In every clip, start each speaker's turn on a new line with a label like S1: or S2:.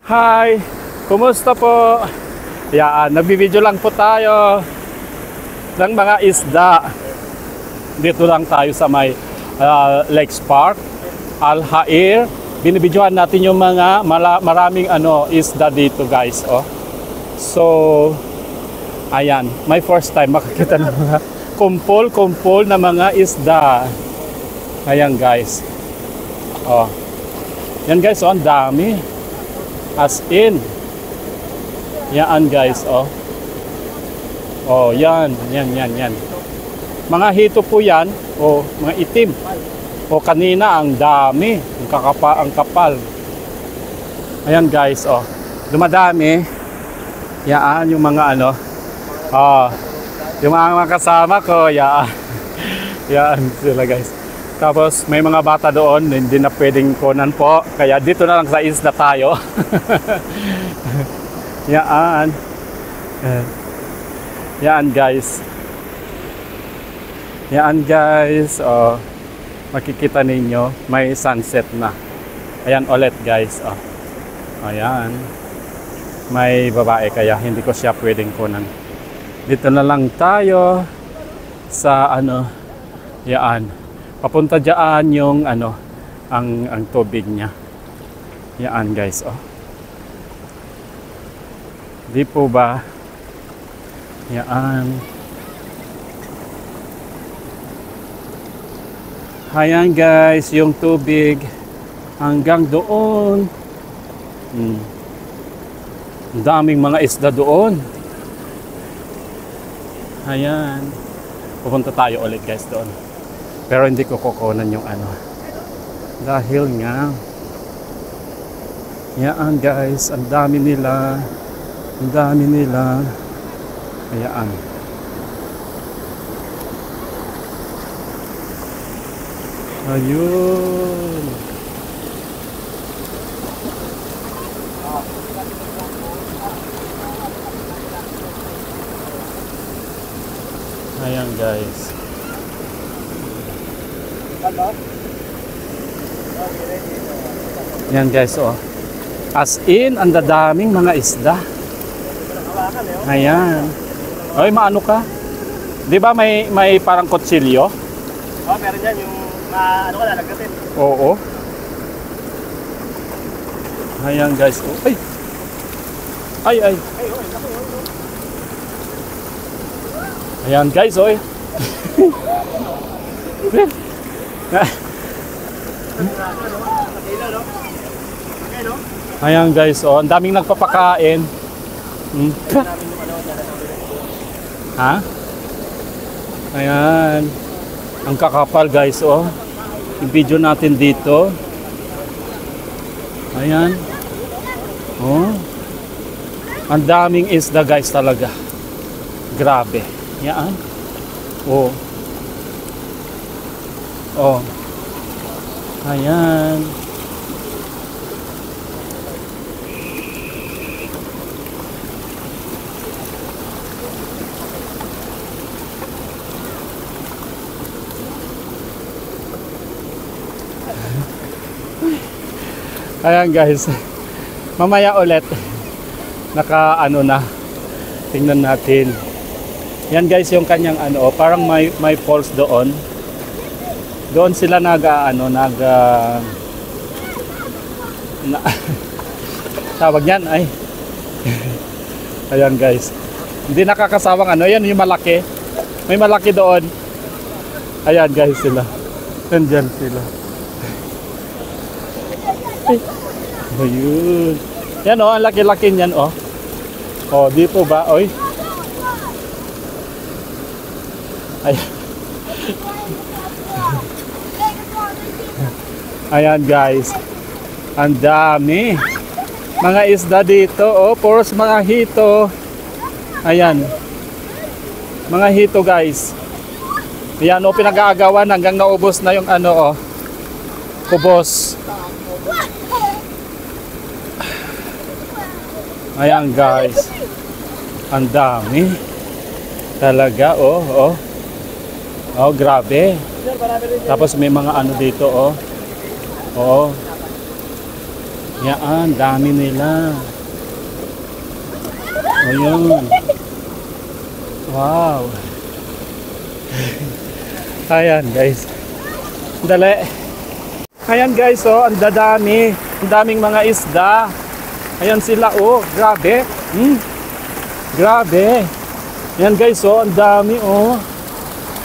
S1: Hi! Kumusta po? Yan, nagbibideo lang po tayo ng mga isda. Dito lang tayo sa may Lakes Park, Al Khair. Binibidyohan natin yung mga maraming isda dito, guys. Oh. So, ayan, my first time makakita ng mga kumpol na mga isda. Ayan, guys. Oh. Yan, guys, oh, ang dami. As in. Yan, guys, oh. Oh, yan. Mga hito po yan, oh, mga itim. O kanina ang dami, ang kapal. Ayan, guys, oh. Dumadami. Yan yung mga yung mga kasama ko, yan. Yan sila, guys. Tapos may mga bata doon, hindi na pwedeng kunan po. Kaya dito na lang sa isla tayo. Yan. Yan, guys. Yan, guys. Oh, makikita ninyo, may sunset na. Ayan ulit, guys. Oh. Ayan. May babae kaya hindi ko siya pwedeng kunan. Dito na lang tayo sa yan. Papunta dyan yung ang tubig niya. Yan, guys, oh. Di po ba? Yan. Ayan, guys, yung tubig hanggang doon. Ang daming mga isda doon. Ayan. Pupunta tayo ulit, guys, doon. Pero hindi ko kukunan yung dahil nga yan, guys, ang dami nila. Ayan. Ayun. Ayan, guys. Yan, guys, oh. As in, ang dadaming mga isda. Ayan. Oy, maano ka? Di ba may parang kutsilyo?
S2: Oh, meron yan yung lalagdatin.
S1: Oo. Ayan, guys. Oh. Ay. Ayan, guys, oh. Ayan, guys, oh, ang daming nagpapakain. Ha? Ayan. Ang kakapal, guys, oh. Yung video natin dito. Ayan. Oh. Ang daming isda, guys, talaga. Grabe. Yan. Oh. Oh. Ayan. Ayan, guys. Mamaya ulit. Na. Tingnan natin. Yan, guys, yung kanyang parang may falls doon. Doon sila tawag yan ay. Ayan, guys. Hindi nakakasawang yan yung malaki. May malaki doon. Ayan, guys, sila. Nandyan sila. Ayun. Yan, oh, ang laki-laki niyan, oh. Oh, di po ba, oy? Ayan. Ayan, guys. Ang dami. Mga isda dito, oh. Puros mga hito. Ayan. Mga hito, guys. Ayan, oh, pinag-aagawan hanggang naubos na yung oh. Kubos. Ayan, guys. Ang dami. Talaga, oh. Oh, grabe. Tapos may mga dito, oh. Oh. Yan, dami nila. Ayun. Wow. Ayan guys. Dali. Ayan guys, oh, ang dadami. Ang daming mga isda. Ayan sila, oh, grabe. Grabe. Ayan guys, oh, ang dami, oh.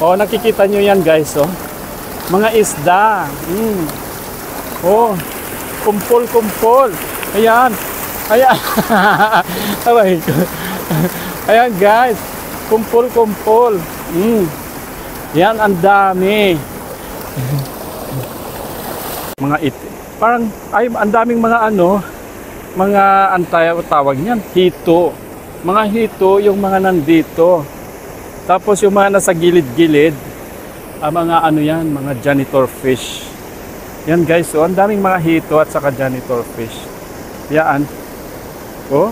S1: Oh, nakikita nyo yan guys, oh. Mga isda. Oh, kumpol-kumpol. Ayan. Ayan. Aray ko. Ayan guys. Kumpol-kumpol. Yan, ang dami. Mga parang, ay, ang daming mga ano, mga tawag niyan, hito. Mga hito, yung mga nandito. Tapos yung mga nasa gilid-gilid, mga ano yan, mga janitor fish. Yan guys, so ang daming mga hito at saka janitor fish. Yan. Oh,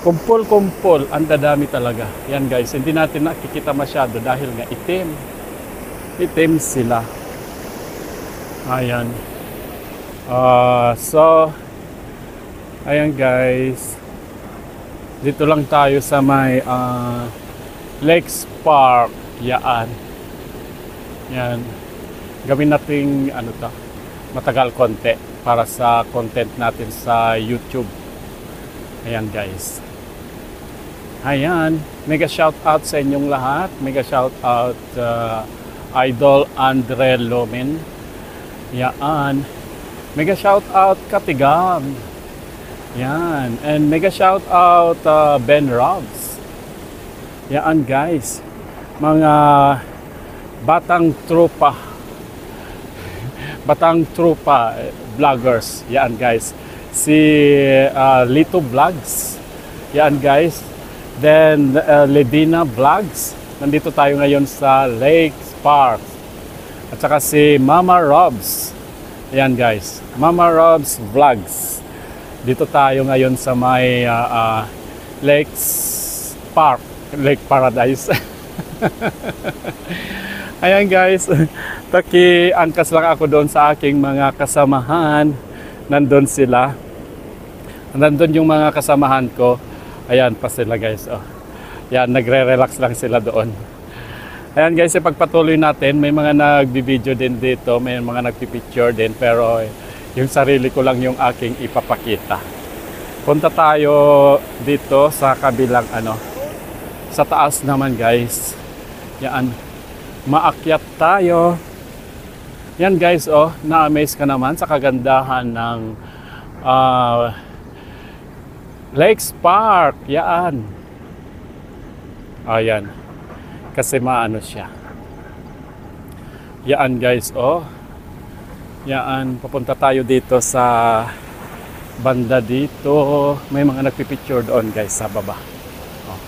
S1: kumpol-kumpol, ang dadami talaga. Yan guys, hindi natin nakikita masyado dahil nga itim. Itim sila. Ayan. So, ayan guys. Dito lang tayo sa may Lakes Park. Yan. Yan. Gawin natin ano to, matagal konti para sa content natin sa YouTube. Ayan guys. Ayan. Mega shout out sa inyong lahat. Mega shout out Idol Andre Lomin. Yan. Mega shout out Katigam. Yan. And mega shout out Ben Robs. Yan guys. Mga batang tropa. Batang tropa vloggers. Yan guys. Si Lito Vlogs. Yan guys. Then Ledina Vlogs. Nandito tayo ngayon sa Lakes Park. At saka si Mama Robs. Yan guys. Mama Robs Vlogs. Dito tayo ngayon sa may Lakes Park. Lake Paradise. Ayan guys. Angkas lang ako doon sa aking mga kasamahan. Nandun sila. Nandun yung mga kasamahan ko. Ayan pa sila guys. Oh. Yan, nagre-relax lang sila doon. Ayan guys, ipagpatuloy natin. May mga nagbi-video din dito. May mga nagpipicture din. Pero yung sarili ko lang yung aking ipapakita. Punta tayo dito sa kabilang ano. Sa taas naman guys. Yan. Maakyat tayo. Yan guys, oh, na-amaze ka naman sa kagandahan ng Lakes Park. Yan. Ayan. Kasi maano siya. Yan guys, oh. Yan, papunta tayo dito sa banda dito. May mga nagpipicture doon guys sa baba. Oh.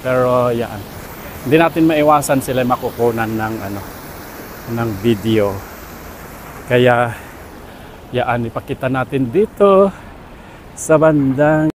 S1: Pero yan. Hindi natin maiwasan sila makukunan ng ano, ng video. Kaya, yan, ipakita natin dito sa bandang